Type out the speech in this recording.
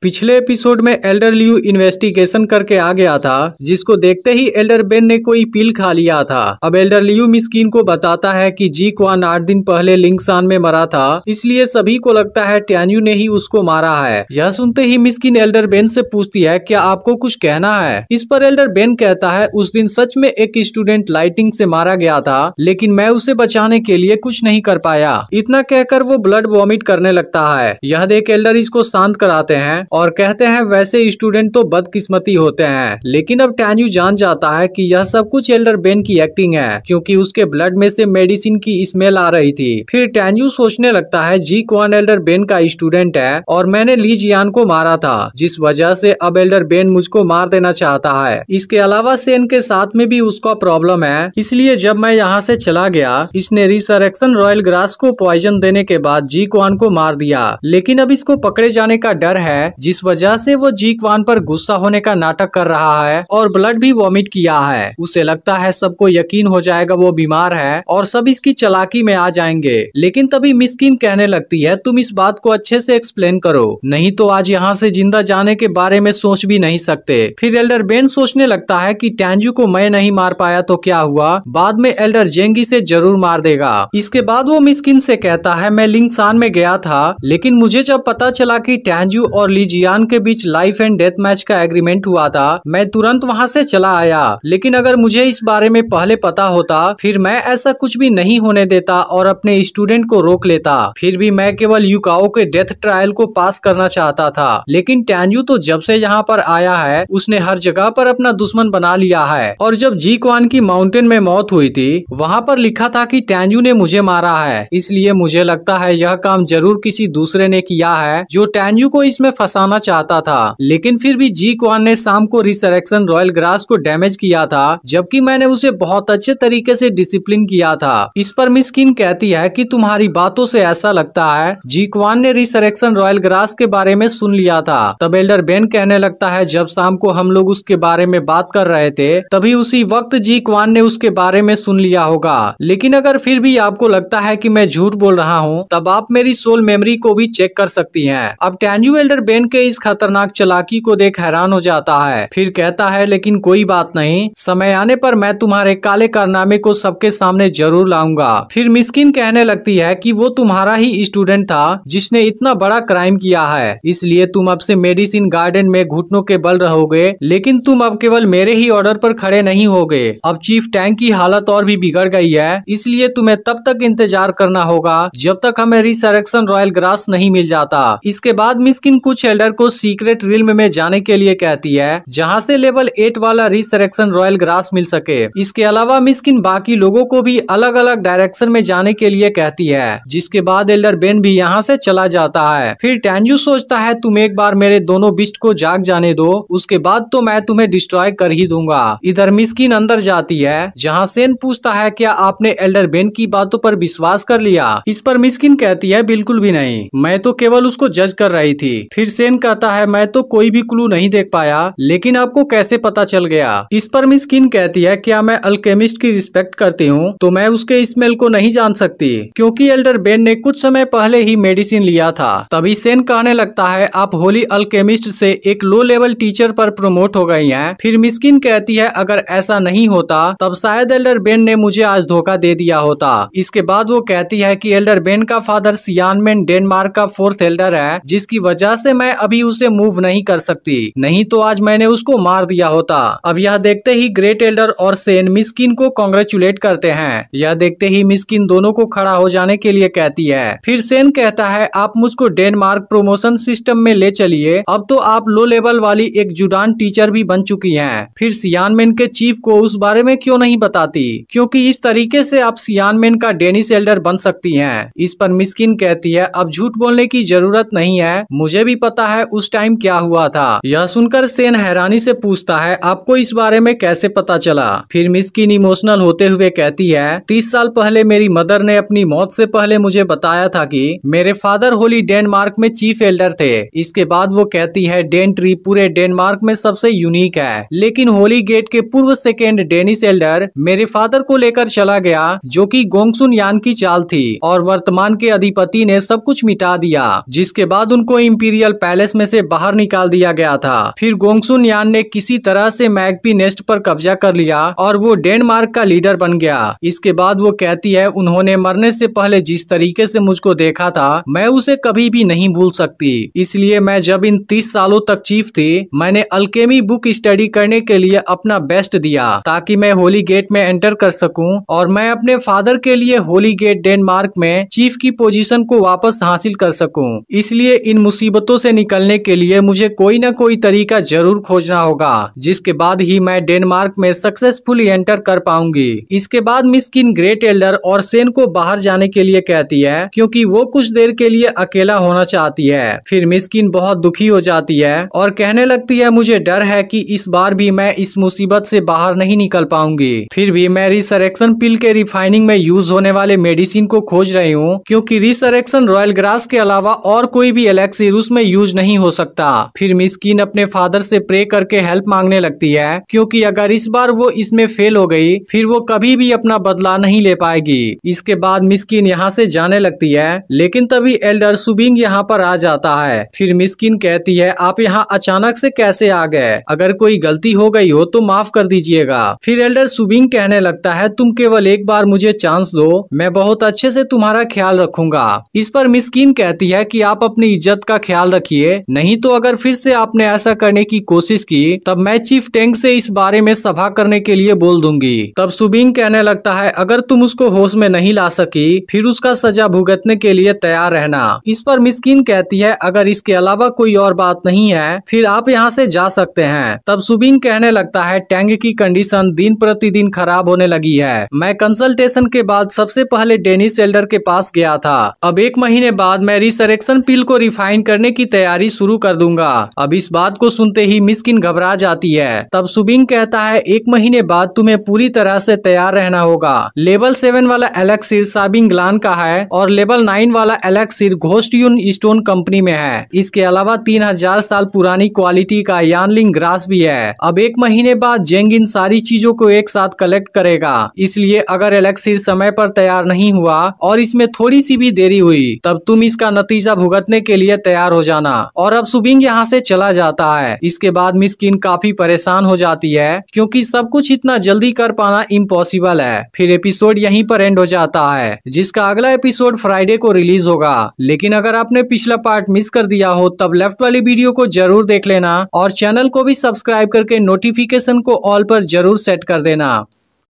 पिछले एपिसोड में Elder Liu investigation करके आ गया था, जिसको देखते ही एल्डर बेन ने कोई पिल खा लिया था। अब एल्डर लियू मिस्किन को बताता है कि जी क्वान 8 दिन पहले लिंगसान में मरा था, इसलिए सभी को लगता है टैन्यू ने ही उसको मारा है। यह सुनते ही मिस्किन एल्डर बेन से पूछती है, क्या आपको कुछ कहना है? इस पर एल्डर बेन कहता है, उस दिन सच में एक स्टूडेंट लाइटिंग से मारा गया था, लेकिन मैं उसे बचाने के लिए कुछ नहीं कर पाया। इतना कहकर वो ब्लड वॉमिट करने लगता है। यह देख एल्डर इसको शांत कराते हैं और कहते हैं वैसे स्टूडेंट तो बदकिस्मती होते हैं। लेकिन अब टैन्यू जान जाता है कि यह सब कुछ एल्डर बेन की एक्टिंग है, क्योंकि उसके ब्लड में से मेडिसिन की स्मेल आ रही थी। फिर टैन्यू सोचने लगता है जी क्वान एल्डर बेन का स्टूडेंट है और मैंने ली जियान को मारा था, जिस वजह से अब एल्डर बेन मुझको मार देना चाहता है। इसके अलावा सेन के साथ में भी उसका प्रॉब्लम है, इसलिए जब मैं यहाँ से चला गया इसने रिसरेक्शन रॉयल ग्रास को पॉइजन देने के बाद जी क्वान को मार दिया। लेकिन अब इसको पकड़े जाने का डर है, जिस वजह से वो जी क्वान पर गुस्सा होने का नाटक कर रहा है और ब्लड भी वॉमिट किया है। उसे लगता है सबको यकीन हो जाएगा वो बीमार है और सब इसकी चालाकी में आ जाएंगे। लेकिन तभी मिस्किन कहने लगती है, तुम इस बात को अच्छे से एक्सप्लेन करो, नहीं तो आज यहाँ से जिंदा जाने के बारे में सोच भी नहीं सकते। फिर एल्डर बेन सोचने लगता है कि टैन्यू को मैं नहीं मार पाया तो क्या हुआ, बाद में एल्डर जेंगी से जरूर मार देगा। इसके बाद वो मिस्किन से कहता है, मैं लिंगसान में गया था, लेकिन मुझे जब पता चला कि टैन्यू और लीजियान के बीच लाइफ एंड डेथ मैच का एग्रीमेंट हुआ था, मैं तुरंत वहां से चला आया। लेकिन अगर मुझे इस बारे में पहले पता होता फिर मैं ऐसा कुछ भी नहीं होने देता और अपने स्टूडेंट को रोक लेता। फिर भी मैं केवल युकाओ के डेथ ट्रायल को पास करना चाहता था। लेकिन टैन्यू तो जब से यहाँ पर आया है उसने हर जगह पर अपना दुश्मन बना लिया है। और जब जी क्वान की माउंटेन में मौत हुई थी वहाँ पर लिखा था कि टैन्यू ने मुझे मारा है, इसलिए मुझे लगता है यह काम जरूर किसी दूसरे ने किया है जो टैन्यू को इसमें फंसाना चाहता था। लेकिन फिर भी जी क्वान ने शाम को रिसरेक्शन रॉयल ग्रास को डैमेज किया था, जबकि मैंने उसे बहुत अच्छे तरीके से डिसिप्लिन किया था। इस पर मिस्किन कहती है कि तुम्हारी बातों से ऐसा लगता है जी क्वान ने रिसरेक्शन रॉयल ग्रास के बारे में सुन लिया था। तब एल्डर बेन कहने लगता है, जब शाम को हम लोग उसके बारे में बात कर रहे थे तभी उसी वक्त जी क्वान ने उसके बारे में सुन लिया होगा। लेकिन अगर फिर भी आपको लगता है कि मैं झूठ बोल रहा हूँ तब आप मेरी सोल मेमोरी को भी चेक कर सकती हैं। अब टैन्यू एल्डर बेन के इस खतरनाक चालाकी को देख हैरान हो जाता है। फिर कहता है, लेकिन कोई बात नहीं, समय आने पर मैं तुम्हारे काले कारनामे को सबके सामने जरूर लाऊंगा। फिर मिस्किन कहने लगती है कि वो तुम्हारा ही स्टूडेंट था जिसने इतना बड़ा क्राइम किया है, इसलिए तुम अब से मेडिसिन गार्डन में घुटनों के बल रहोगे। लेकिन तुम अब केवल मेरे ही ऑर्डर पर खड़े नहीं होगे। अब चीफ टैंक की हालत और भी बिगड़ गई है, इसलिए तुम्हें तब तक इंतजार करना होगा जब तक हमें रिसरेक्शन रॉयल ग्रास नहीं मिल जाता। इसके बाद मिस्किन कुछ एल्डर को सीक्रेट रिल्म में जाने के लिए कहती है, जहां से लेवल 8 वाला रिसरेक्शन रॉयल ग्रास मिल सके। इसके अलावा मिस्किन बाकी लोगों को भी अलग अलग डायरेक्शन में जाने के लिए कहती है, जिसके बाद एल्डर बेन भी यहाँ से चला जाता है। फिर टैन्यू सोचता है, तुम एक बार मेरे दोनों बिस्ट को जाग जाने दो, उसके बाद तो मैं तुम्हें डिस्ट्रॉय कर ही दूंगा। इधर मिस्किन अंदर जाती है, जहाँ सेन पूछता है, क्या आपने एल्डर बेन की बातों पर विश्वास कर लिया? इस पर मिस्किन कहती है, बिल्कुल भी नहीं, मैं तो केवल उसको जज कर रही थी। फिर सेन कहता है, मैं तो कोई भी क्लू नहीं देख पाया, लेकिन आपको कैसे पता चल गया? इस पर मिस्किन कहती है, क्या मैं अल्केमिस्ट की रिस्पेक्ट करती हूँ तो मैं उसके स्मेल को नहीं जान सकती, क्योंकि एल्डर बेन ने कुछ समय पहले ही मेडिसिन लिया था। तभी सेन कहने लगता है, आप होली अल्केमिस्ट से एक लो लेवल टीचर पर प्रमोट हो गई हैं। फिर मिस्किन कहती है, अगर ऐसा नहीं होता तब शायद एल्डर बेन ने मुझे आज धोखा दे दिया होता। इसके बाद वो कहती है कि एल्डर बेन का फादर सियानमेन डेनमार्क का 4th एल्डर है, जिसकी वजह से मैं अभी उसे मूव नहीं कर सकती, नहीं तो आज मैंने उसको मार दिया होता। अब यह देखते ही ग्रेट एल्डर और सेन मिस्किन को कांग्रेचुलेट करते हैं। यह देखते ही मिस्किन दोनों को खड़ा हो जाने के लिए कहती है। फिर सेन कहता है, आप मुझको डेनमार्क प्रमोशन सिस्टम में ले चलिए, अब तो आप लो लेवल वाली एक जुडान टीचर भी बन चुकी हैं। फिर सियानमेन के चीफ को उस बारे में क्यों नहीं बताती, क्योंकि इस तरीके से आप सियानमेन का डेनिस एल्डर बन सकती हैं। इस पर मिस्किन कहती है, अब झूठ बोलने की जरूरत नहीं है, मुझे भी पता है उस टाइम क्या हुआ था। यह सुनकर सेन हैरानी से पूछता है, आपको इस बारे में कैसे पता चला? फिर मिस्किन इमोशनल होते हुए कहती है, 30 साल पहले मेरी मदर ने अपनी मौत से पहले मुझे बताया था कि मेरे फादर होली डेनमार्क में चीफ एल्डर थे। इसके बाद वो कहती है, डेन ट्री पूरे डेनमार्क में सबसे यूनिक है, लेकिन होली गेट के पूर्व सेकेंड डेनिस एल्डर मेरे फादर को लेकर चला गया, जो कि गोंगसुन यान की चाल थी, और वर्तमान के अधिपति ने सब कुछ मिटा दिया, जिसके बाद उनको इंपीरियल पैलेस में से बाहर निकाल दिया गया था। फिर गोंगसुन यान ने किसी तरह से मैगपी नेस्ट पर कब्जा कर लिया और वो डेनमार्क का लीडर बन गया। इसके बाद वो कहती है, उन्होंने मरने से पहले जिस तरीके से मुझको देखा था मैं उसे कभी भी नहीं भूल सकती। इसलिए मैं जब इन 30 सालों तक चीफ थी मैंने अल्केमी बुक स्टडी करने के लिए अपना बेस्ट दिया ताकि मैं होली गेट में एंटर कर सकूं और मैं अपने फादर के लिए होली गेट डेनमार्क में चीफ की पोजीशन को वापस हासिल कर सकूं। इसलिए इन मुसीबतों से निकलने के लिए मुझे कोई ना कोई तरीका जरूर खोजना होगा, जिसके बाद ही मैं डेनमार्क में सक्सेसफुली एंटर कर पाऊंगी। इसके बाद मिस किन ग्रेट एल्डर और सेन को बाहर जाने के लिए कहती है क्योंकि वो कुछ देर के लिए अकेला होना चाहती है। फिर मिस किन बहुत दुखी हो जाती है और कहने लगती है, मुझे डर है कि इस बार भी मैं इस मुसीबत से बाहर नहीं निकल पाऊंगी। फिर भी मैं रिसरेक्शन पिल के रिफाइनिंग में यूज होने वाले मेडिसिन को खोज रही हूँ क्योंकि रिसरेक्शन रॉयल ग्रास के अलावा और कोई भी एलेक्सिर उसमें यूज नहीं हो सकता। फिर मिस किन अपने फादर से प्रे करके हेल्प मांगने लगती है क्योंकि अगर इस बार वो इसमें फेल हो गई फिर वो कभी भी अपना बदला नहीं ले पाएगी। इसके बाद मिस किन यहाँ से जाने लगती है लेकिन तभी एल्डर सुबिंग यहाँ पर आ जाता है। फिर मिस किन कहती है, आप यहाँ अचानक से कैसे आ गए? अगर कोई गलती हो गई हो तो माफ कर दीजिएगा। फिर एल्डर सुबिंग कहने लगता है, तुम केवल एक बार मुझे चांस दो, मैं बहुत अच्छे से तुम्हारा ख्याल रखूंगा। इस पर मिस किन कहती है कि आप अपनी इज्जत का ख्याल रखिए, नहीं तो अगर फिर से आपने ऐसा करने की कोशिश की तब मैं चीफ टेंग से इस बारे में सभा करने के लिए बोल दूंगी। तब सुबिंग कहने लगता है, अगर तुम उसको होश में नहीं ला सकी फिर उसका सजा भुगतने के लिए तैयार रहना। इस पर मिस किन कहती है, अगर इसके अलावा कोई और बात नहीं है फिर आप यहाँ से जा सकते हैं। तब सुबिंग कहने लगता है, टैंग की कंडीशन दिन प्रतिदिन खराब होने लगी है। मैं कंसल्टेशन के बाद सबसे पहले डेनिस एल्डर के पास गया था। अब 1 महीने बाद मैं रिसरेक्शन पिल को रिफाइन करने की तैयारी शुरू कर दूंगा। अब इस बात को सुनते ही मिस किन घबरा जाती है। तब सुबिंग कहता है, 1 महीने बाद तुम्हें पूरी तरह से तैयार रहना होगा। लेवल 7 वाला एलेक्सिर साबिंग ग्लान का है और लेवल 9 वाला एलेक्सिर घोस्टयून स्टोन कंपनी में है। इसके अलावा 3000 साल पुरानी क्वालिटी का यानलिंग ग्रास भी है। अब 1 महीने बाद जेंग इन सारी चीजों को एक साथ कलेक्ट करेगा। इसलिए अगर एलेक्सिर समय पर तैयार नहीं हुआ और इसमें थोड़ी सी भी देरी हुई तब तुम इसका नतीजा भुगतने के लिए तैयार हो जाना। और अब सुबिंग यहाँ से चला जाता है। इसके बाद मिस किन काफी परेशान हो जाती है क्योंकि सब कुछ इतना जल्दी कर पाना इम्पॉसिबल है। फिर एपिसोड यहीं पर एंड हो जाता है, जिसका अगला एपिसोड फ्राइडे को रिलीज होगा। लेकिन अगर आपने पिछला पार्ट मिस कर दिया हो तब लेफ्ट वाली वीडियो को जरूर देख लेना और चैनल को भी सब्सक्राइब करके नोटिफिकेशन को ऑल पर जरूर सेट कर देना।